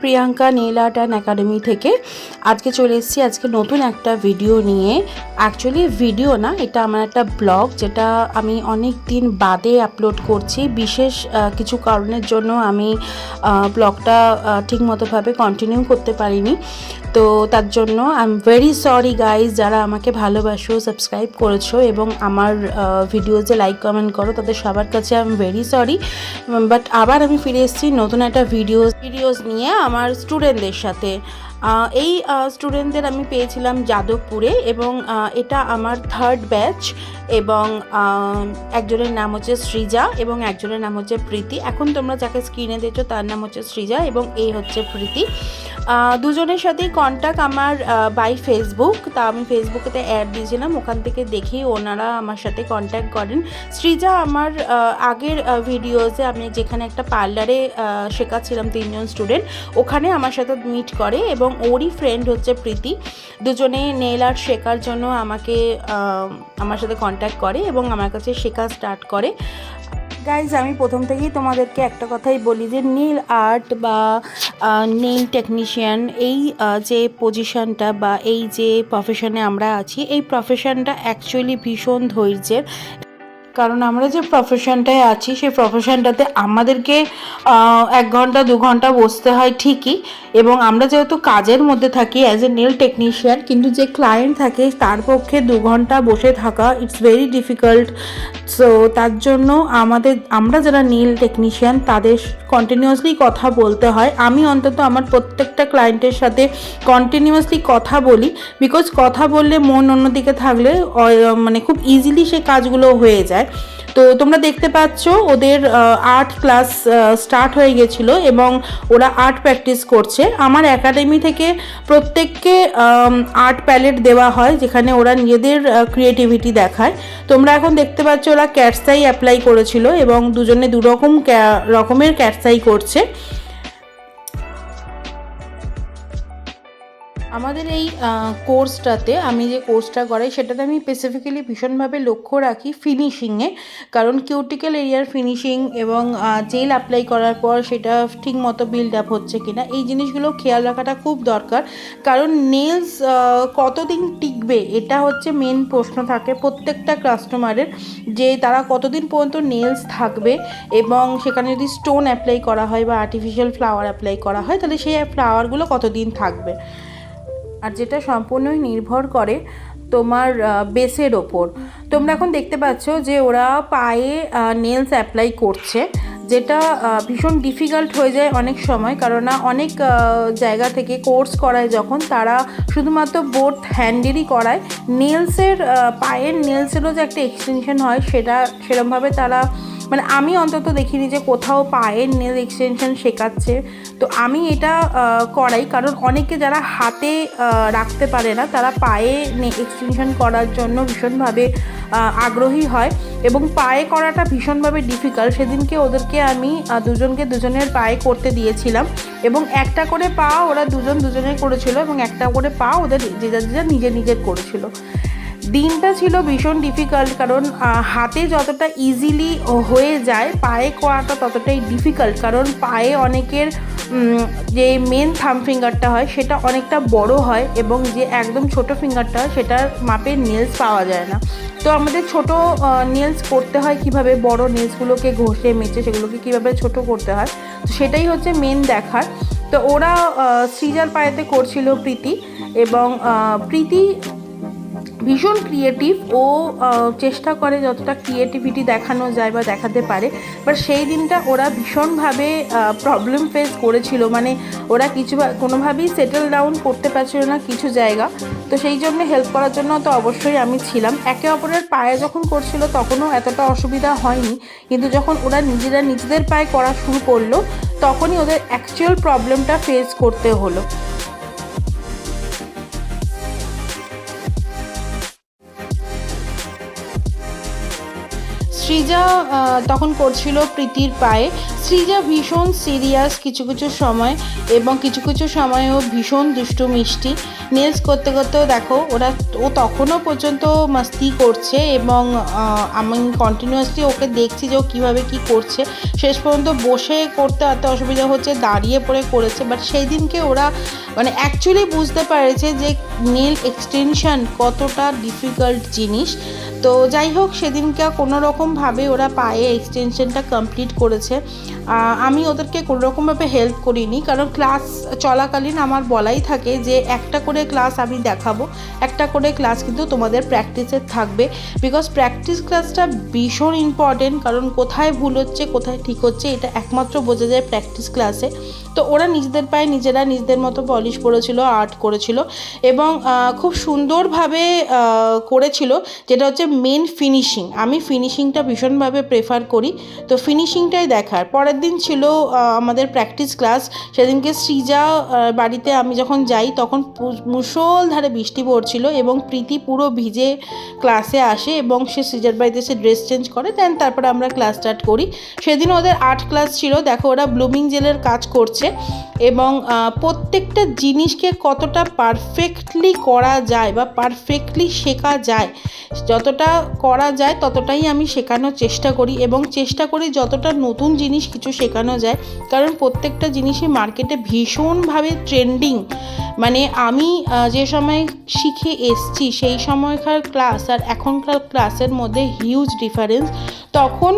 Priyanka nail art and academy থেকে আজকে চলে এসেছি আজকে নতুন একটা ভিডিও নিয়ে। অ্যাকচুয়ালি ভিডিও না, এটা আমার একটা ব্লগ, যেটা আমি অনেক দিন বাদে আপলোড করছি। বিশেষ কিছু কারণের জন্য আমি ব্লগটা ঠিকমতোভাবে কন্টিনিউ করতে পারিনি। তো তার জন্য I am very sorry guys, যারা আমাকে ভালোবাসো, সাবস্ক্রাইব করেছো এবং আমার ভিডিওতে লাইক কমেন্ট করো, তাদের সবার কাছে I am very sorry. But আবার আমি ফিরে এসেছি নতুন একটা ভিডিওস নিয়ে আমার স্টুডেন্টদের সাথে। এই স্টুডেন্টদের আমি পেয়েছিলাম যাদবপুরে এবং এটা আমার 3rd ব্যাচ এবং একজনের নাম হচ্ছে সৃজা এবং একজনের নাম হচ্ছে প্রীতি। এখন তোমরা যাকে স্ক্রিনে দেখছো তার নাম হচ্ছে সৃজা এবং এই হচ্ছে প্রীতি। দুজনের সাথেই কন্ট্যাক্ট আমার বাই ফেসবুক। তা আমি ফেসবুকেতে অ্যাড দিয়েছিলাম, ওখান থেকে দেখেই ওনারা আমার সাথে কন্ট্যাক্ট করেন। সৃজা আমার আগের ভিডিওসে আমি যেখানে একটা পার্লারে শেখাচ্ছিলাম 3 জন স্টুডেন্ট, ওখানে আমার সাথে মিট করে এবং ওরই ফ্রেন্ড হচ্ছে প্রীতি। দুজনে নেল আর্ট শেখার জন্য আমার সাথে কন্ট্যাক্ট করে এবং আমার কাছে শেখা স্টার্ট করে। গাইজ, আমি প্রথম থেকেই তোমাদেরকে একটা কথাই বলি যে নেল আর্ট বা নেল টেকনিশিয়ান এই যে পজিশনটা বা এই যে প্রফেশনে আমরা আছি, এই প্রফেশনটা অ্যাকচুয়ালি ভীষণ ধৈর্যের। কারণ আমরা যে প্রফেশনটায় আছি সেই প্রফেশনটাতে আমাদেরকে 1 ঘন্টা 2 ঘন্টা বসতে হয় ঠিকই, এবং আমরা যেহেতু কাজের মধ্যে থাকি অ্যাজ এ নেল টেকনিশিয়ান, কিন্তু যে ক্লায়েন্ট থাকে তার পক্ষে 2 ঘন্টা বসে থাকা ইটস ভেরি ডিফিকাল্ট। সো তার জন্য আমরা যারা নেল টেকনিশিয়ান তাদের কন্টিনিউয়াসলি কথা বলতে হয়। আমি অন্তত আমার প্রত্যেকটা ক্লায়েন্টের সাথে কন্টিনিউয়াসলি কথা বলি, বিকজ কথা বললে মন অন্যদিকে থাকলে মানে খুব ইজিলি সে কাজগুলো হয়ে যায়। তো তোমরা দেখতে পাচ্ছ ওদের আর্ট ক্লাস স্টার্ট হয়ে গেছিলো এবং ওরা আর্ট প্র্যাকটিস করছে। আমার একাডেমি থেকে প্রত্যেককে আর্ট প্যালেট দেওয়া হয়, যেখানে ওরা নিজেদের ক্রিয়েটিভিটি দেখায়। তোমরা এখন দেখতে পাচ্ছ ওরা ক্যাটসাই অ্যাপ্লাই করেছিল এবং দুজনে 2 রকমের ক্যাটসাই করছে। আমাদের এই কোর্সটাতে আমি যে কোর্সটা করাই সেটাতে আমি স্পেসিফিক্যালি ভীষণভাবে লক্ষ্য রাখি ফিনিশিংয়ে। কারণ কিউটিক্যাল এরিয়ার ফিনিশিং এবং জেল অ্যাপ্লাই করার পর সেটা ঠিক মতো বিল্ড আপ হচ্ছে কিনা, এই জিনিসগুলো খেয়াল রাখাটা খুব দরকার। কারণ নেলস কতদিন টিকবে এটা হচ্ছে মেন প্রশ্ন থাকে প্রত্যেকটা কাস্টমারের, যে তারা কতদিন পর্যন্ত নেলস থাকবে এবং সেখানে যদি স্টোন অ্যাপ্লাই করা হয় বা আর্টিফিশিয়াল ফ্লাওয়ার অ্যাপ্লাই করা হয় তাহলে সেই ফ্লাওয়ারগুলো কতদিন থাকবে। আর যেটা সম্পূর্ণই নির্ভর করে তোমার বেসের ওপর। তোমরা এখন দেখতে পাচ্ছ যে ওরা পায়ে নেলস অ্যাপ্লাই করছে, যেটা ভীষণ ডিফিকাল্ট হয়ে যায় অনেক সময়। কারণ অনেক জায়গা থেকে কোর্স করায় যখন, তারা শুধুমাত্র বোথ হ্যান্ডেরই করায়, নেলসের পায়ের নেলসেরও যে একটা এক্সটেনশন হয় সেটা সেরকমভাবে তারা, মানে আমি অন্তত দেখিনি যে কোথাও পায়ের নেল এক্সটেনশন শেখাচ্ছে। তো আমি এটা করাই, কারণ অনেকে যারা হাতে রাখতে পারে না তারা পায়ে এক্সটেনশন করার জন্য ভীষণভাবে আগ্রহী হয় এবং পায়ে করাটা ভীষণভাবে ডিফিকাল্ট। সেদিনকে ওদেরকে আমি দুজনের পায়ে করতে দিয়েছিলাম এবং একটা করে পা ওরা দুজনের করেছিল এবং একটা করে পা ওদের যে নিজের করেছিল। দিনটা ছিল ভীষণ ডিফিকাল্ট, কারণ হাতে যতটা ইজিলি হয়ে যায় পায়ে করাটা ততটাই ডিফিকাল্ট। কারণ পায়ে অনেকের যে মেন থাম ফিঙ্গারটা হয় সেটা অনেকটা বড় হয় এবং যে একদম ছোট ফিঙ্গারটা হয় সেটার মাপের নেলস পাওয়া যায় না। তো আমাদের ছোট নেলস করতে হয় কিভাবে, বড় নেলসগুলোকে ঘষে মেচে সেগুলোকে কিভাবে ছোট করতে হয়, তো সেটাই হচ্ছে মেন দেখার। তো ওরা সৃজার পায়েতে করছিল প্রীতি, এবং প্রীতি ভীষণ ক্রিয়েটিভ। ও চেষ্টা করে যতটা ক্রিয়েটিভিটি দেখানো যায় বা দেখাতে পারে, বাট সেই দিনটা ওরা ভীষণভাবে প্রবলেম ফেস করেছিল। মানে ওরা কোনোভাবেই সেটেল ডাউন করতে পারছিল না কিছু জায়গা। তো সেই জন্য হেল্প করার জন্য তো অবশ্যই আমি ছিলাম। একে অপরের পায়ে যখন করছিল তখনও এতটা অসুবিধা হয়নি, কিন্তু যখন ওরা নিজেদের পায়ে করা শুরু করলো তখনই ওদের অ্যাকচুয়াল প্রবলেমটা ফেস করতে হলো। সৃজা তখন করছিল প্রীতির পায়ে। সৃজা ভীষণ সিরিয়াস কিছু কিছু সময়, এবং কিছু কিছু সময়ও ভীষণ দুষ্টু মিষ্টি। নেলস করতে করতেও দেখো ও তখনও পর্যন্ত মাস্তি করছে, এবং আমি কন্টিনিউয়াসলি ওকে দেখছি যে ও কীভাবে কী করছে। শেষ পর্যন্ত বসে করতে এত অসুবিধা হচ্ছে, দাঁড়িয়ে পড়ে করেছে। বাট সেই দিনকে ওরা মানে অ্যাকচুয়ালি বুঝতে পেরেছে যে নেল এক্সটেনশন কতটা ডিফিকাল্ট জিনিস। তো যাই হোক, সেদিনকে কোনো রকমভাবে ওরা পায়ে এক্সটেনশনটা কমপ্লিট করেছে। আমি ওদেরকে কোনো রকমভাবে হেল্প করিনি, কারণ ক্লাস চলাকালীন আমার বলাই থাকে যে একটা করে ক্লাস আমি দেখাবো, একটা করে ক্লাস কিন্তু তোমাদের প্র্যাকটিসের থাকবে। বিকজ প্র্যাকটিস ক্লাসটা ভীষণ ইম্পর্টেন্ট, কারণ কোথায় ভুল হচ্ছে কোথায় ঠিক হচ্ছে এটা একমাত্র বোঝা যায় প্র্যাকটিস ক্লাসে। তো ওরা নিজেদের পায়ে নিজেরা নিজেদের মতো পলিশ করেছিল, আর্ট করেছিল, এবং খুব সুন্দরভাবে করেছিল। যেটা হচ্ছে মেন ফিনিশিং। আমি ফিনিশিংটা ভীষণভাবে প্রেফার করি, তো ফিনিশিংটাই দেখার। পরের দিন ছিল আমাদের প্র্যাকটিস ক্লাস। সেদিনকে সৃজা বাড়িতে আমি যখন যাই তখন মুষলধারে বৃষ্টি পড়ছিল, এবং প্রীতি পুরো ভিজে ক্লাসে আসে, এবং সে সৃজার বাড়িতে এসে ড্রেস চেঞ্জ করে। তারপরে আমরা ক্লাস স্টার্ট করি। সেদিন ওদের আর্ট ক্লাস ছিল। দেখো ওরা ব্লুমিং জেলের কাজ করছে, এবং প্রত্যেকটা জিনিসকে কতটা পারফেক্টলি করা যায় বা পারফেক্টলি শেখা যায়, যতটা করা যায় ততটাই আমি শেখানোর চেষ্টা করি, এবং চেষ্টা করি যতটা নতুন জিনিস কিছু শেখানো যায়। কারণ প্রত্যেকটা জিনিসই মার্কেটে ভীষণভাবে ট্রেন্ডিং। মানে আমি যে সময় শিখে এসছি সেই সময়কার ক্লাস আর এখনকার ক্লাসের মধ্যে হিউজ ডিফারেন্স। তখন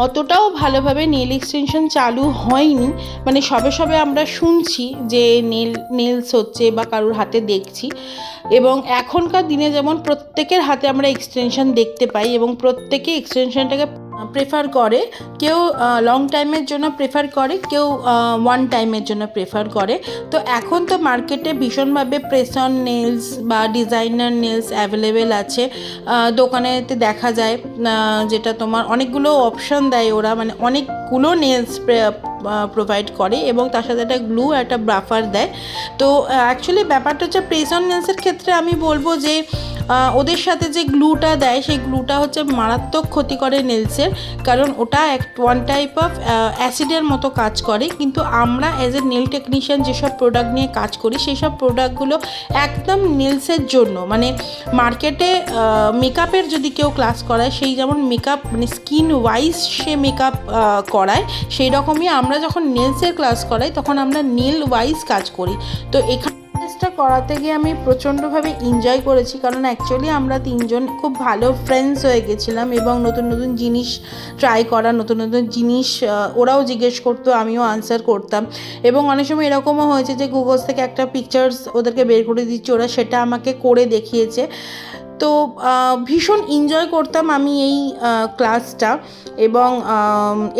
অতটাও ভালোভাবে নেল এক্সটেনশন চালু হয়নি, মানে সবে সবে আমরা শুনছি যে নেলস হচ্ছে বা কারোর হাতে দেখছি। এবং এখনকার দিনে যেমন প্রত্যেকের হাতে আমরা এক্সটেনশন দেখতে পাই, এবং প্রত্যেকে এক্সটেনশনটাকে প্রেফার করে। কেউ লং টাইমের জন্য প্রেফার করে, কেউ ওয়ান টাইমের জন্য প্রেফার করে। তো এখন তো মার্কেটে ভীষণভাবে প্রেস অন নেলস বা ডিজাইনার নেলস অ্যাভেলেবেল আছে। দোকানেতে দেখা যায়, যেটা তোমার অনেকগুলো অপশান দেয় ওরা, মানে অনেকগুলো নেলস প্রোভাইড করে, এবং তার সাথে একটা গ্লু আর একটা ব্রাফার দেয়। তো অ্যাকচুয়ালি ব্যাপারটা হচ্ছে প্রেস অন নেলসের ক্ষেত্রে আমি বলবো যে ওদের সাথে যে গ্লুটা দেয় সেই গ্লুটা হচ্ছে মারাত্মক ক্ষতি করে নেলসের, কারণ ওটা ওয়ান টাইপ অফ অ্যাসিডের মতো কাজ করে। কিন্তু আমরা অ্যাজ এ নেল টেকনিশিয়ান যেসব প্রোডাক্ট নিয়ে কাজ করি সেই সব প্রোডাক্টগুলো একদম নেলসের জন্য, মানে মার্কেটে মেকআপের যদি কেউ ক্লাস করায় সেই যেমন মেকআপ মানে স্কিন ওয়াইজ সে মেকআপ করায়, সেই রকমই আমরা যখন নেলসের ক্লাস করাই তখন আমরা নেল ওয়াইজ কাজ করি। তো এখানে ক্লাসটা করাতে গিয়ে আমি প্রচণ্ডভাবে এনজয় করেছি, কারণ অ্যাকচুয়ালি আমরা তিনজন খুব ভালো ফ্রেন্ডস হয়ে গেছিলাম, এবং নতুন নতুন জিনিস ট্রাই করা, নতুন নতুন জিনিস ওরাও জিজ্ঞেস করতো, আমিও আনসার করতাম। এবং অনেক সময় এরকমও হয়েছে যে গুগলস থেকে একটা পিকচার্স ওদেরকে বের করে দিচ্ছি, ওরা সেটা আমাকে করে দেখিয়েছে। তো ভীষণ এনজয় করতাম আমি এই ক্লাসটা। এবং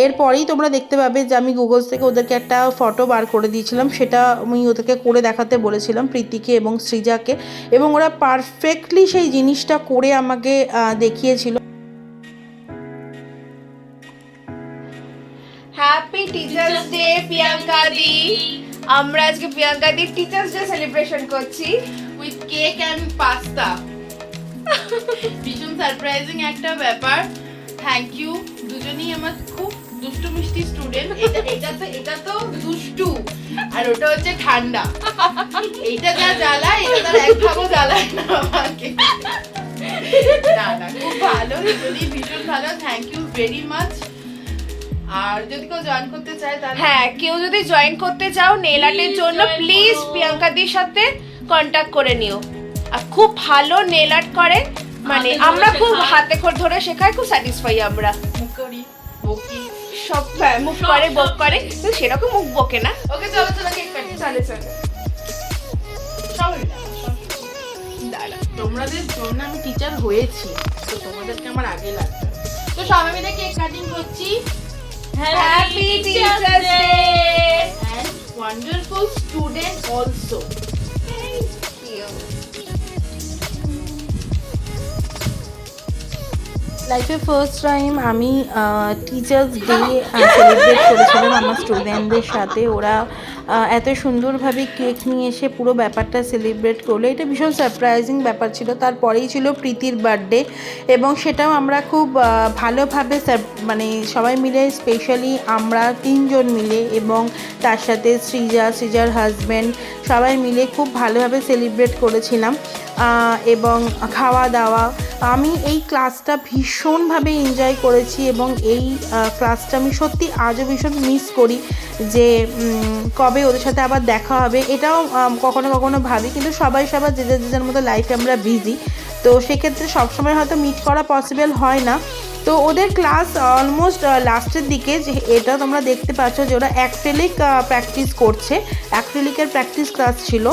এরপরেই তোমরা দেখতে পাবে যে আমি গুগলস থেকে ওদেরকে একটা ফটো বার করে দিয়েছিলাম, সেটা আমি ওদেরকে করে দেখাতে বলেছিলাম প্রীতিকে এবং সৃজাকে, এবং ওরা পারফেক্টলি সেই জিনিসটা করে আমাকে দেখিয়েছিল। হ্যাপি টিচার্স ডে প্রিয়াঙ্কা দি। আমরা আজকে প্রিয়াঙ্কা দি টিচার্স ডে সেলিব্রেশন করছি উইথ কেক অ্যান্ড পাস্তা। ভীষণ সারপ্রাইজিং একটা ব্যাপার। থ্যাংক ইউ, দুজনেই আমার খুব দুষ্টু মিষ্টি স্টুডেন্ট। এটা তো দুষ্টু, আর ওটা হচ্ছে ঠান্ডা। এইটা যা জ্বালায় এটা তার এক ভাগও জ্বালায় না আমাকে। না খুব ভালো, দুজনেই ভীষণ ভালো। Thank you very much. আর যদি কেউ জয়েন করতে চায় তাহলে হ্যাঁ, কেউ যদি জয়েন করতে চাও নেল আর্টের জন্য প্লিজ প্রিয়াঙ্কা দির সাথে কন্টাক্ট করে নিও। আর খুব ভালো নেল আর্ট করে, মানে আমরা খুব হাতে ধরে শেখাই, খুব স্যাটিসফাই আমরা। মুখ করি বকি সব মুখ করে বক করে, তো সেরকম মুখ বকে না। ওকে চলো চলো কেক কাটি। চলে চলে সবাই দাঁড়া, তোমাদের জন্য আমি টিচার হয়েছি, তো তোমাদেরকে আমার আগে লাগবে। তো সবাই মিলে কেক কাটিং করছি। Happy teachers day and wonderful student also. লাইফে ফার্স্ট টাইম আমি টিচার্স ডে সেলিব্রেট করেছিলাম আমার স্টুডেন্টদের সাথে। ওরা এত সুন্দরভাবে কেক নিয়ে এসে পুরো ব্যাপারটা সেলিব্রেট করলো। এটা ভীষণ সারপ্রাইজিং ব্যাপার ছিল। তারপরেই ছিল প্রীতির বার্থডে এবং সেটাও আমরা খুব ভালোভাবে মানে সবাই মিলে, স্পেশালি আমরা 3 জন মিলে এবং তার সাথে সৃজার হাজব্যান্ড সবাই মিলে খুব ভালোভাবে সেলিব্রেট করেছিলাম। এবং খাওয়া দাওয়া, আমি এই ক্লাসটা ভীষণভাবে এনজয় করেছি এবং এই ক্লাসটা আমি সত্যি আজও ভীষণ মিস করি যে কবে ওদের সাথে আবার দেখা হবে। এটাও কখনো কখনো ভাবি, কিন্তু সবাই সবার যে যার মতো লাইফে আমরা বিজি, তো সেক্ষেত্রে সবসময় হয়তো মিট করা পসিবল হয় না। তো ওদের ক্লাস অলমোস্ট লাস্টের দিকে, যে এটা তোমরা দেখতে পাচ্ছ যে ওরা অ্যাক্রিলিক প্র্যাকটিস করছে। অ্যাক্রিলিকের প্র্যাকটিস ক্লাস ছিল।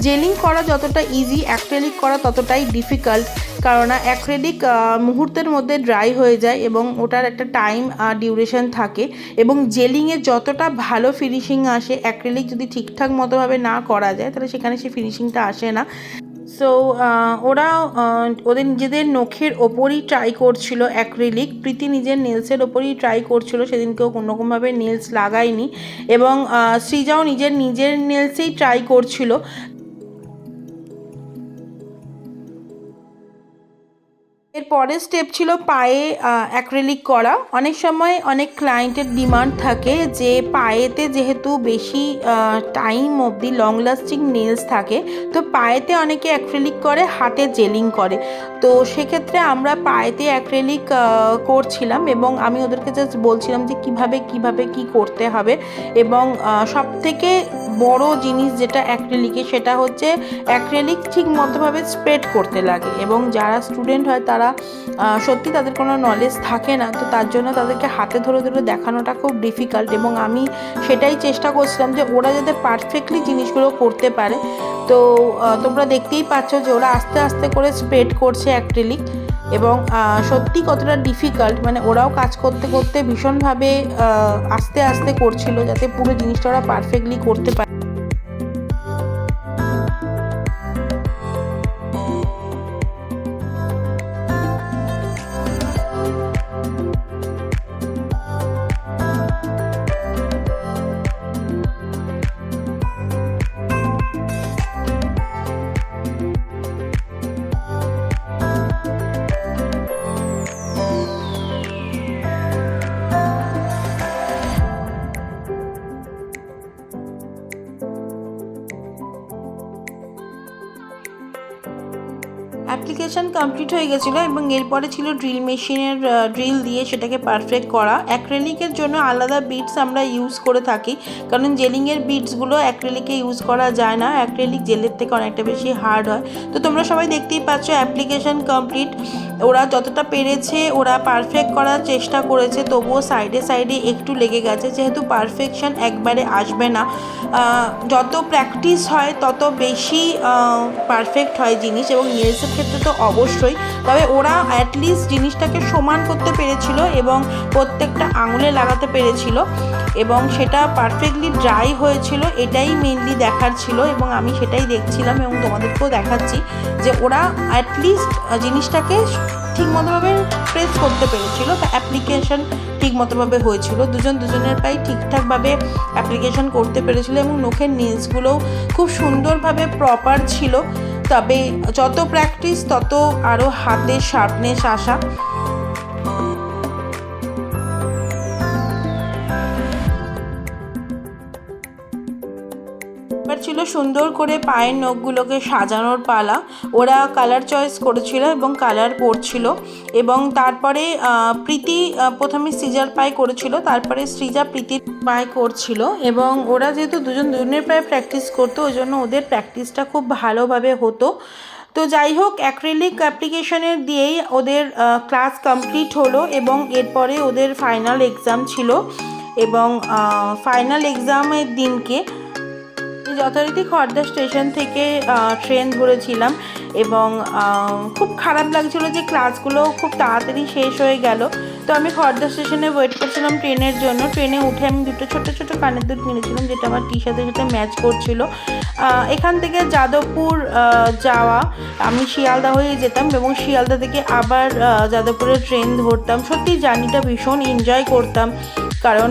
জেলিং করা যতটা ইজি, অ্যাক্রিলিক করা ততটাই ডিফিকাল্ট, কারণ অ্যাক্রিলিক মুহূর্তের মধ্যে ড্রাই হয়ে যায় এবং ওটার একটা টাইম ডিউরেশন থাকে, এবং জেলিংয়ে যতটা ভালো ফিনিশিং আসে, অ্যাক্রিলিক যদি ঠিকঠাক মতোভাবে না করা যায় তাহলে সেখানে সেই ফিনিশিংটা আসে না। সো ওরা ওদের নিজেদের নখের ওপরই ট্রাই করছিল অ্যাক্রিলিক। প্রীতি নিজের নেলসের ওপরই ট্রাই করছিল, সেদিনকেও কোনোরকমভাবে নেলস লাগায়নি, এবং সৃজাও নিজের নেলসেই ট্রাই করছিল। এর পরের স্টেপ ছিল পায়ে অ্যাক্রিলিক করা। অনেক সময় অনেক ক্লায়েন্টের ডিমান্ড থাকে যে পায়েতে যেহেতু বেশি টাইম অবধি লং লাস্টিং নেলস থাকে, তো পায়েতে অনেকে অ্যাক্রিলিক করে, হাতে জেলিং করে। তো সেক্ষেত্রে আমরা পায়েতে অ্যাক্রিলিক করছিলাম এবং আমি ওদেরকে জাস্ট বলছিলাম যে কিভাবে কি করতে হবে। এবং সবথেকে বড় জিনিস যেটা অ্যাক্রিলিকে, সেটা হচ্ছে অ্যাক্রিলিক ঠিক মতোভাবে স্প্রেড করতে লাগে, এবং যারা স্টুডেন্ট হয় তারা সত্যি তাদের কোনো নলেজ থাকে না, তো তার জন্য তাদেরকে হাতে ধরে দেখানোটা খুব ডিফিকাল্ট। এবং আমি সেটাই চেষ্টা করছিলাম যে ওরা যাতে পারফেক্টলি জিনিসগুলো করতে পারে। তো তোমরা দেখতেই পাচ্ছ যে ওরা আস্তে আস্তে করে স্প্রেড করছে অ্যাক্রিলিক, এবং সত্যি কতটা ডিফিকাল্ট, মানে ওরাও কাজ করতে করতে ভীষণভাবে আস্তে আস্তে করছিল যাতে পুরো জিনিসটা ওরা পারফেক্টলি করতে পারে। অ্যাপ্লিকেশান কমপ্লিট হয়ে গেছিলো এবং এরপরে ছিল ড্রিল মেশিনের ড্রিল দিয়ে সেটাকে পারফেক্ট করা। অ্যাক্রিলিকের জন্য আলাদা বিটস আমরা ইউজ করে থাকি, কারণ জেলিংয়ের বিটসগুলো অ্যাক্রিলিকে ইউজ করা যায় না, অ্যাক্রিলিক জেলের থেকে অনেকটা বেশি হার্ড হয়। তো তোমরা সবাই দেখতেই পাচ্ছ অ্যাপ্লিকেশান কমপ্লিট। ওরা যতটা পেরেছে ওরা পারফেক্ট করার চেষ্টা করেছে, তবুও সাইডে একটু লেগে গেছে, যেহেতু পারফেকশন একবারে আসবে না। যত প্র্যাকটিস হয় তত বেশি পারফেক্ট হয় জিনিস, এবং নেলসের ক্ষেত্রে তো অবশ্যই। তবে ওরা অ্যাটলিস্ট জিনিসটাকে সমান করতে পেরেছিল এবং প্রত্যেকটা আঙুলে লাগাতে পেরেছিল, এবং সেটা পারফেক্টলি ড্রাই হয়েছিল, এটাই মেনলি দেখার ছিল। এবং আমি সেটাই দেখছিলাম এবং তোমাদেরকেও দেখাচ্ছি যে ওরা অ্যাটলিস্ট জিনিসটাকে ঠিকমতোভাবে প্রেস করতে পেরেছিল, বা অ্যাপ্লিকেশন ঠিকমতোভাবে হয়েছিল, দুজনের পায়ে ঠিকঠাকভাবে অ্যাপ্লিকেশন করতে পেরেছিল, এবং নখের নেলসগুলোও খুব সুন্দরভাবে প্রপার ছিল। তবে যত প্র্যাকটিস তত আরও হাতের শার্পনেস আসা। ছিল সুন্দর করে পায়ের নখগুলোকে সাজানোর পালা। ওরা কালার চয়েস করেছিল এবং কালার করছিল, এবং তারপরে প্রীতি প্রথমে সৃজার পায়ে করেছিল, তারপরে সৃজা প্রীতির পায়ে করছিল। এবং ওরা যেহেতু দুজনের পায়ে প্র্যাকটিস করতো, ওই জন্য ওদের প্র্যাকটিসটা খুব ভালোভাবে হতো। তো যাই হোক, অ্যাক্রিলিক অ্যাপ্লিকেশনের দিয়েই ওদের ক্লাস কমপ্লিট হলো, এবং এরপরে ওদের ফাইনাল এক্সাম ছিল। এবং ফাইনাল এক্সামের দিনকে যথারীতি খড়দা স্টেশন থেকে ট্রেন ধরেছিলাম, এবং খুব খারাপ লাগছিল যে ক্লাসগুলো খুব তাড়াতাড়ি শেষ হয়ে গেল। তো আমি খড়দা স্টেশনে ওয়েট করছিলাম ট্রেনের জন্য। ট্রেনে উঠে আমি দুটো ছোট কানের দুল কিনেছিলাম, যেটা আমার টি শার্টের সাথে ম্যাচ করছিল। এখান থেকে যাদবপুর যাওয়া, আমি শিয়ালদা হয়ে যেতাম এবং শিয়ালদা থেকে আবার যাদবপুরে ট্রেন ধরতাম। সত্যি জার্নিটা ভীষণ এনজয় করতাম, কারণ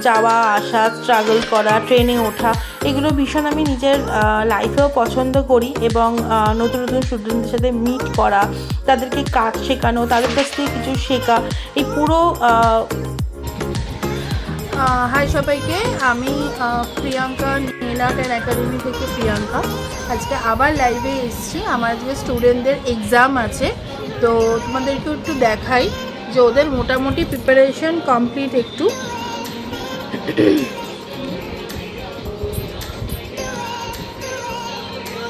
যাওয়া আসা, স্ট্রাগল করা, ট্রেনে ওঠা, এগুলো ভীষণ আমি নিজের লাইফেও পছন্দ করি। এবং নতুন নতুন স্টুডেন্টদের সাথে মিট করা, তাদেরকে কাজ শেখানো, তাদের কাছ থেকে কিছু শেখা, এই পুরো হাই সবাইকে, আমি Priyanka, nail art and academy থেকে প্রিয়াঙ্কা। আজকে আবার লাইভে এসেছি। আমার আজকে স্টুডেন্টদের এক্সাম আছে, তো তোমাদেরকে একটু দেখাই যে ওদের মোটামুটি প্রিপারেশন কমপ্লিট একটু।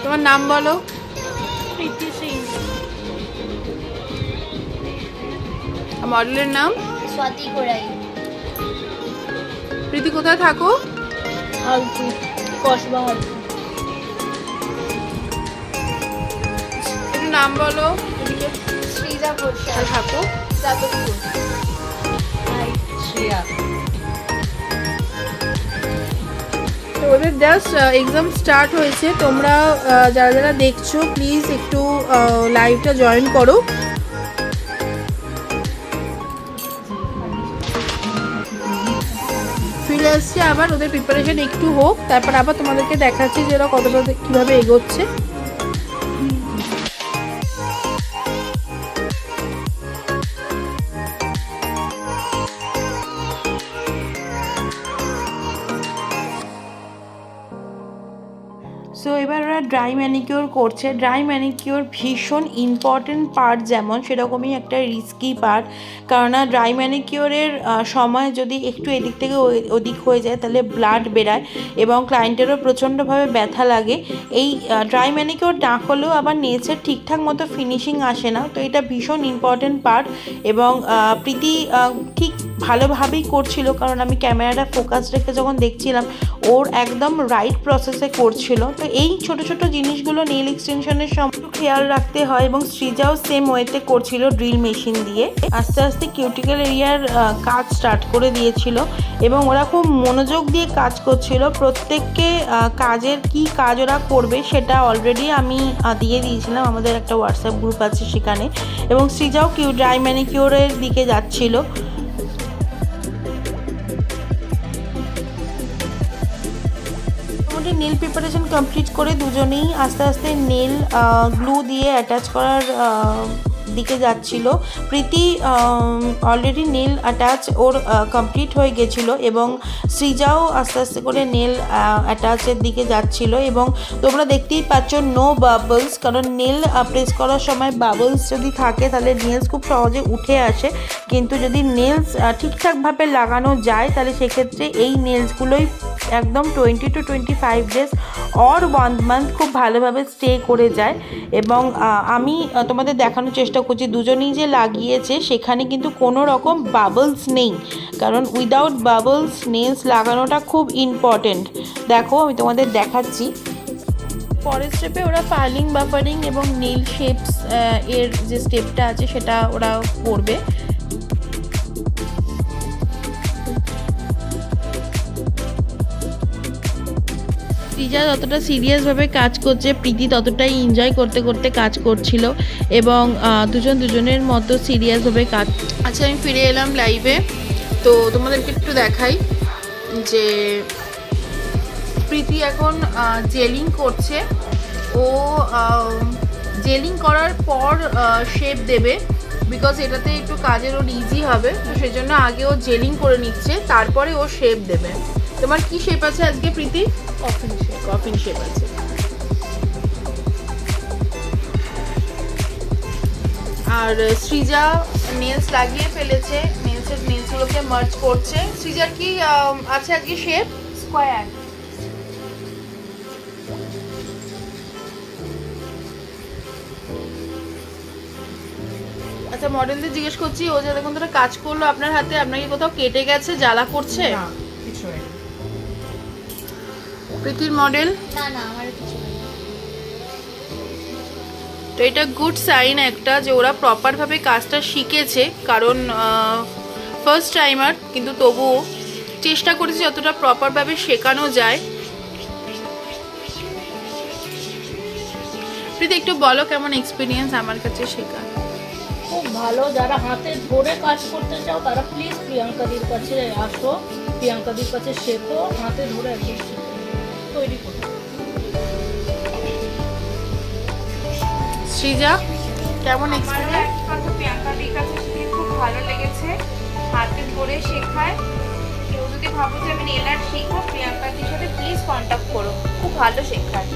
তোমার নাম বলো? প্রীতি সিং। মডেলের নাম? স্বাতি কোরাই। প্রীতি কোথায় থাকো? হালতু, কসবা হালতু। একটু নাম বলো। শ্রীজা ঘোষাল। থাকো যাদবপুর। হাই শ্রেয়া। তো ওদের জাস্ট এক্সাম স্টার্ট হয়েছে। তোমরা যারা যারা দেখছো প্লিজ একটু লাইভটা জয়েন করো। ফিরে আসছে আবার, ওদের প্রিপারেশন একটু হোক, তারপর আবার তোমাদেরকে দেখাচ্ছি যে ওরা কতটা কীভাবে এগোচ্ছে। সো এবার ওরা ড্রাই ম্যানিকিওর করছে। ড্রাই ম্যানিকিওর ভীষণ ইম্পর্টেন্ট পার্ট, যেমন সেরকমই একটা রিস্কি পার্ট। কেননা ড্রাই ম্যানিকিওরের সময় যদি একটু এদিক থেকে ওদিক হয়ে যায় তাহলে ব্লাড বেরায় এবং ক্লায়েন্টেরও প্রচণ্ডভাবে ব্যথা লাগে। এই ড্রাই ম্যানিকিওর না করলেও আবার নেলসের ঠিকঠাক মতো ফিনিশিং আসে না। তো এটা ভীষণ ইম্পর্টেন্ট পার্ট এবং প্রীতি ঠিক ভালোভাবেই করছিল, কারণ আমি ক্যামেরাটা ফোকাস রেখে যখন দেখছিলাম ওর একদম রাইট প্রসেসে করছিল। তো এই ছোট ছোট জিনিসগুলো নেল এক্সটেনশনের সময় খেয়াল রাখতে হয়। এবং সৃজাও সেম ওয়েতে করছিল ড্রিল মেশিন দিয়ে। আস্তে আস্তে কিউটিক্যাল এরিয়ার কাজ স্টার্ট করে দিয়েছিল এবং ওরা খুব মনোযোগ দিয়ে কাজ করছিল। প্রত্যেককে কাজের কি কাজ ওরা করবে সেটা অলরেডি আমি দিয়ে দিয়েছিলাম, আমাদের একটা হোয়াটসঅ্যাপ গ্রুপ আছে সেখানে। এবং সৃজাও ড্রাই ম্যানিকিওরের দিকে যাচ্ছিল। নেল প্রিপারেশন কমপ্লিট করে দুজনেই আস্তে আস্তে নেল গ্লু দিয়ে অ্যাটাচ করার দিকে যাচ্ছিল। প্রীতি অলরেডি নেল অ্যাটাচ ওর কমপ্লিট হয়ে গেছিলো এবং সৃজাও আস্তে আস্তে করে নেল অ্যাটাচের দিকে যাচ্ছিল। এবং তোমরা দেখতেই পাচ্ছ নো বাবলস, কারণ নেল প্রেস করার সময় বাবলস যদি থাকে তাহলে নেলস খুব সহজে উঠে আসে, কিন্তু যদি নেলস ঠিকঠাকভাবে লাগানো যায় তাহলে সেক্ষেত্রে এই নেলসগুলোই একদম 20 to 25 ডেজ অর 1 মান্থ খুব ভালোভাবে স্টে করে যায়। এবং আমি তোমাদের দেখানোর চেষ্টা করছি দুজনেই যে লাগিয়েছে সেখানে কিন্তু কোনো রকম বাবলস নেই, কারণ উইদাউট বাবলস নেলস লাগানোটা খুব ইম্পর্টেন্ট। দেখো আমি তোমাদের দেখাচ্ছি। পরের স্টেপে ওরা ফাইলিং, বাফারিং এবং নেল শেপস এর যে স্টেপটা আছে সেটা ওরা করবে। সৃজা যতটা সিরিয়াসভাবে কাজ করছে, প্রীতি ততটাই এনজয় করতে করতে কাজ করছিল এবং দুজনের মতো সিরিয়াসভাবে কাজ। আচ্ছা, আমি ফিরে এলাম লাইভে। তো তোমাদেরকে একটু দেখাই যে প্রীতি এখন জেলিং করছে। ও জেলিং করার পর শেপ দেবে, বিকজ এটাতে একটু কাজের ওর ইজি হবে, তো সেই জন্য আগে ও জেলিং করে নিচ্ছে, তারপরে ও শেপ দেবে। তোমার কি শেপ আছে আজকে প্রীতি? কফিন শেপ আছে। আর সৃজা নেলস লাগিয়ে ফেলেছে, নেলসগুলোকে মার্জ করছে। সৃজার কি আছে আজকে শেপ? স্কয়ার। আচ্ছা, মডেলদের জিজ্ঞেস করছি, ও যে দেখুন তোরা কাজ করলো আপনার হাতে, আপনার কি কোথাও কেটে গেছে, জ্বালা করছে? প্রীতির মডেল না না, আমার কিছু নেই। তো এটা গুড সাইন একটা যে ওরা প্রপারভাবে কাজটা শিখেছে, কারণ ফার্স্ট টাইমার, কিন্তু তবুও চেষ্টা করেছে যতটা প্রপারভাবে শেখানো যায়। প্রীতি একটু বলো কেমন এক্সপিরিয়েন্স আমার কাছে শেখা? খুব ভালো। যারা হাতে ধরে কাজ করতে চাও তারা প্লিজ প্রিয়াঙ্কাদির কাছে আসো, প্রিয়াঙ্কাদির কাছে শেখো, হাতে ধরে একদম শেখো, তৈরি করো। সৃজা কেমন আমারও এক্সপিরিয়েন্স? একটা কথা প্রিয়াঙ্কাদির কাছে শিখে খুব ভালো লেগেছে, হাতে ধরে শেখায়। কেউ যদি ভাবো যে আমি নেল আর্ট শিখবো, প্রিয়াঙ্কাদির সাথে প্লিজ কন্ট্যাক্ট করো, খুব ভালো শেখায়।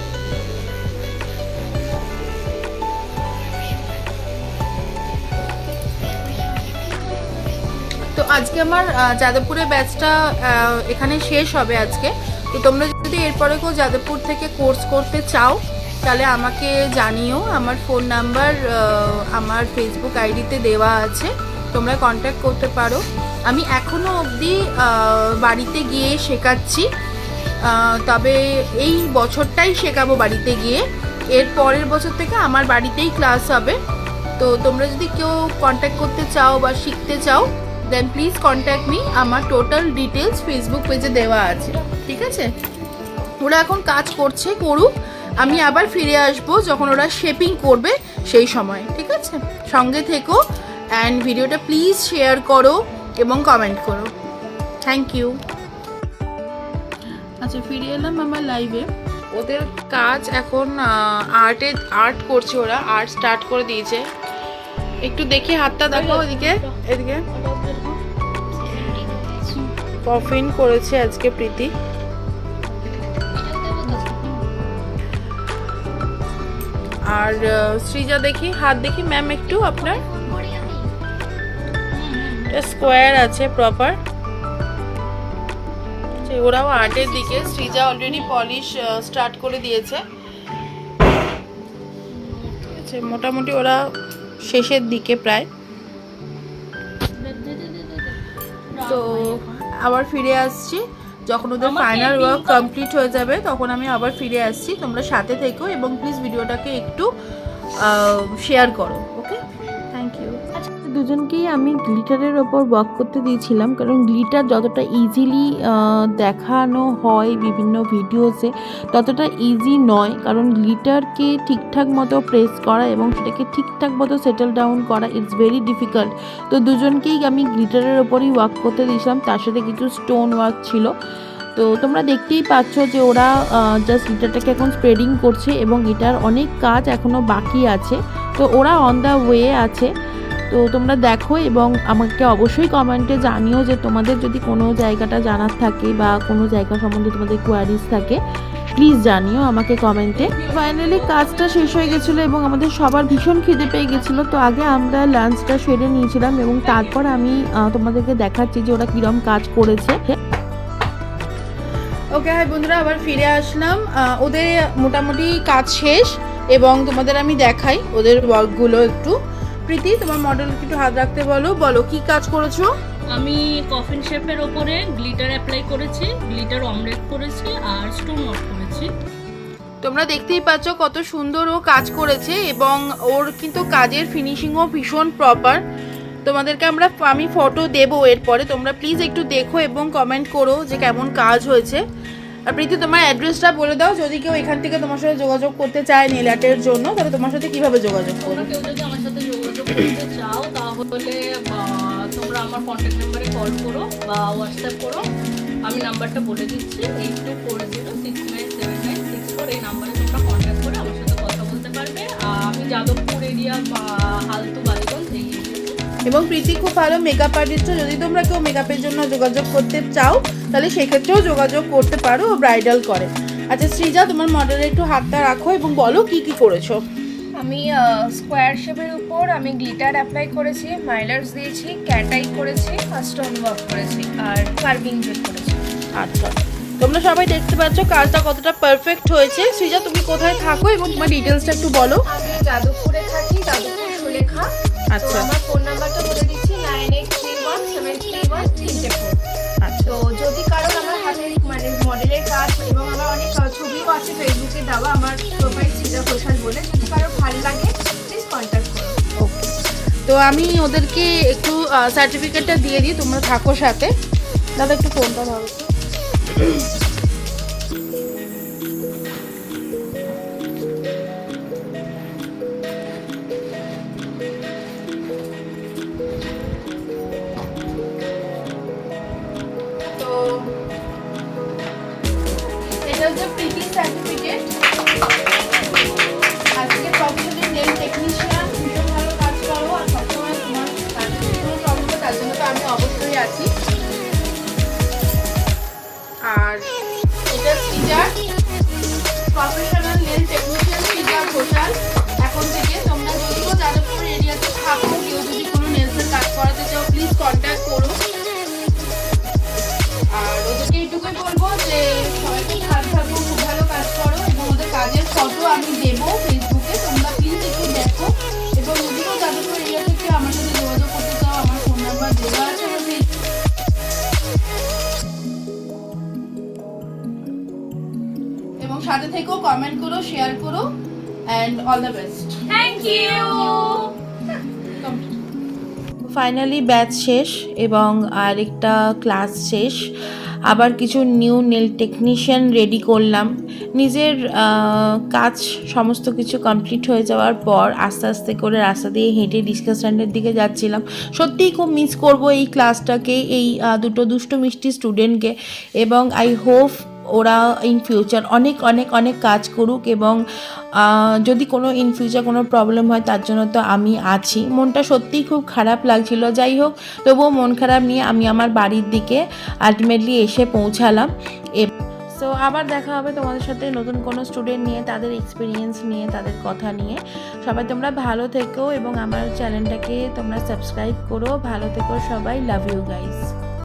তো আজকে আমার যাদবপুরের ব্যাচটা এখানে শেষ হবে আজকে। তো তোমরা যদি এরপরে কেউ যাদবপুর থেকে কোর্স করতে চাও তাহলে আমাকে জানিও। আমার ফোন নাম্বার আমার ফেসবুক আইডিতে দেওয়া আছে, তোমরা কন্ট্যাক্ট করতে পারো। আমি এখনও অবধি বাড়িতে গিয়ে শেখাচ্ছি, তবে এই বছরটাই শেখাবো বাড়িতে গিয়ে। এর পরের বছর থেকে আমার বাড়িতেই ক্লাস হবে। তো তোমরা যদি কেউ কন্ট্যাক্ট করতে চাও বা শিখতে চাও দেন প্লিজ কন্ট্যাক্ট মি। আমার টোটাল ডিটেলস ফেসবুক পেজে দেওয়া আছে, ঠিক আছে? ওরা এখন কাজ করছে, করুক, আমি আবার ফিরে আসবো যখন ওরা শেপিং করবে সেই সময়, ঠিক আছে? সঙ্গে থেকো অ্যান্ড ভিডিওটা প্লিজ শেয়ার করো এবং কমেন্ট করো। Thank you. আচ্ছা, ফিরে এলাম আমার লাইভে। ওদের কাজ এখন আর্ট করছে, ওরা আর্ট স্টার্ট করে দিয়েছে। একটু দেখি হাতটা দেখো, এদিকে এদিকে। কফিন করেছে আজকে প্রীতি। আর সৃজা দেখি হাত দেখি ম্যাম একটু আপনার স্কোয়ার আছে প্রপার। ওরাও আর্টের দিকে। সৃজা অলরেডি পলিশ স্টার্ট করে দিয়েছে, ঠিক আছে? মোটামুটি ওরা শেষের দিকে প্রায়। তো আবার ফিরে আসছি যখন ওদের ফাইনাল ওয়ার্ক কমপ্লিট হয়ে যাবে, তখন আমি আবার ফিরে আসছি। তোমরা সাথে থেকো এবং প্লিজ ভিডিওটাকে একটু শেয়ার করো। ওকে, থ্যাংক ইউ। দুজনকেই আমি গ্লিটারের ওপর ওয়ার্ক করতে দিয়েছিলাম, কারণ গ্লিটার যতটা ইজিলি দেখানো হয় বিভিন্ন ভিডিওসে ততটা ইজি নয়। কারণ গ্লিটারকে ঠিকঠাক মতো প্রেস করা এবং সেটাকে ঠিকঠাক মতো সেটেল ডাউন করা ইটস ভেরি ডিফিকাল্ট। তো দুজনকেই আমি গ্লিটারের ওপরই ওয়ার্ক করতে দিয়েছিলাম, তার সাথে কিছু স্টোন ওয়ার্ক ছিল। তো তোমরা দেখতেই পাচ্ছ যে ওরা জাস্ট গ্লিটারটাকে এখন স্প্রেডিং করছে এবং এটার অনেক কাজ এখনও বাকি আছে। তো ওরা অন দ্য ওয়ে আছে। তো তোমরা দেখো এবং আমাকে অবশ্যই কমেন্টে জানিও যে তোমাদের যদি কোনো জায়গাটা জানার থাকে বা কোনো জায়গা সম্বন্ধে তোমাদের কোয়ারিজ থাকে, প্লিজ জানিও আমাকে কমেন্টে। ফাইনালি কাজটা শেষ হয়ে গেছিলো এবং আমাদের সবার ভীষণ খিদে পেয়ে গেছিলো। তো আগে আমরা লাঞ্চটা সেরে নিয়েছিলাম এবং তারপর আমি তোমাদেরকে দেখাচ্ছি যে ওরা কীরকম কাজ করেছে। ওকে, হাই বন্ধুরা, আবার ফিরে আসলাম। ওদের মোটামুটি কাজ শেষ এবং তোমাদের আমি দেখাই ওদের ওয়ার্কগুলো একটু। প্রীতি, তোমার মডেলকে একটু হাত রাখতে বলো, বলো কি কাজ করেছো? আমি কফিন শেপের ওপরে গ্লিটার অ্যাপ্লাই করেছি, গ্লিটার অমলেট করেছি আর স্টোন ওয়ার্ক করেছি। তোমরা দেখতেই পাচ্ছ কত সুন্দর ও কাজ করেছে এবং ওর কিন্তু কাজের ফিনিশিংও ভীষণ প্রপার। তোমাদেরকে আমি ফটো দেবো এরপরে, তোমরা প্লিজ একটু দেখো এবং কমেন্ট করো যে কেমন কাজ হয়েছে। আর প্রীতি, তোমার অ্যাড্রেসটা বলে দাও, যদি কেউ এখান থেকে তোমার সাথে যোগাযোগ করতে চায় নেল আর্টের জন্য তাহলে তোমার সাথে কিভাবে যোগাযোগ করবে? কেউ যদি আমার সাথে যোগাযোগ করতে চাও তাহলে তোমরা আমার কন্ট্যাক্ট নাম্বারে কল করো বা হোয়াটসঅ্যাপ করো। আমি নাম্বারটা বলে দিচ্ছি, 8240697964। এই নাম্বারে তোমরা কন্ট্যাক্ট করে আমার সাথে কথা বলতে পারবে। আমি যাদবপুর এরিয়া হালতু বালিগঞ্জ এই। এবং প্রীতি খুব ভালো মেকআপ আর্টিস্ট, যদি তোমরা কেউ মেকআপের জন্য যোগাযোগ করতে চাও তাহলে সেক্ষেত্রেও যোগাযোগ করতে পারো, ও ব্রাইডাল করে। আচ্ছা সৃজা, তোমার মডেলে একটু হাতটা রাখো এবং বলো কি কি করেছো। আমি স্কোয়ার শেপের উপর আমি গ্লিটার অ্যাপ্লাই করেছি, মাইলার্স দিয়েছি, ক্যাট আই করেছি আর স্টোন ওয়ার্ক করেছি আর কার্ভিং জেল করেছি। আচ্ছা, তোমরা সবাই দেখতে পাচ্ছ কাজটা কতটা পারফেক্ট হয়েছে। সৃজা, তুমি কোথায় থাকো এবং তোমার ডিটেলসটা একটু বলো। আমি যাদবপুরে থাকি, যাদবপুর সুলেখা। আচ্ছা, আমার ফোন নাম্বারটা বলে দিচ্ছি 9831731334। আচ্ছা, তো যদি কারোর আমার হাতে মানে মডেলের কাজ এবং আমার অনেক ছবিও আছে ফেসবুকে দেওয়া, আমার প্রোফাইল সৃজা ঘোষাল বলে, যদি কারোর ভালো লাগে প্লিজ কন্ট্যাক্ট করো। ওকে, তো আমি ওদেরকে একটু সার্টিফিকেটটা দিয়ে দিই, তোমরা থাকো সাথে। দাদা একটু ফোনটা ধরো। কমেন্ট করো, শেয়ার করো, and all the best. Thank you. Finally batch শেষ এবং আরেকটা ক্লাস শেষ। আবার কিছু নিউ নেল টেকনিশিয়ান রেডি করলাম। নিজের কাজ সমস্ত কিছু কমপ্লিট হয়ে যাওয়ার পর আস্তে আস্তে করে রাস্তা দিয়ে হেঁটে ডিসকাস স্ট্যান্ডের দিকে যাচ্ছিলাম। সত্যিই খুব মিস করব এই ক্লাসটাকে, এই দুটো দুষ্টু মিষ্টি স্টুডেন্টকে, এবং আই হোপ ওরা ইন ফিউচার অনেক অনেক অনেক কাজ করুক, এবং যদি কোনো ইন ফিউচার কোনো প্রবলেম হয় তার জন্য তো আমি আছি। মনটা সত্যিই খুব খারাপ লাগছিল। যাই হোক, তবুও মন খারাপ নিয়ে আমি আমার বাড়ির দিকে আলটিমেটলি এসে পৌঁছালাম। সো আবার দেখা হবে তোমাদের সাথে নতুন কোনো স্টুডেন্ট নিয়ে, তাদের এক্সপিরিয়েন্স নিয়ে, তাদের কথা নিয়ে। সবাই তোমরা ভালো থেকো এবং আমার চ্যানেলটাকে তোমরা সাবস্ক্রাইব করো। ভালো থেকো সবাই, লাভ ইউ গাইস।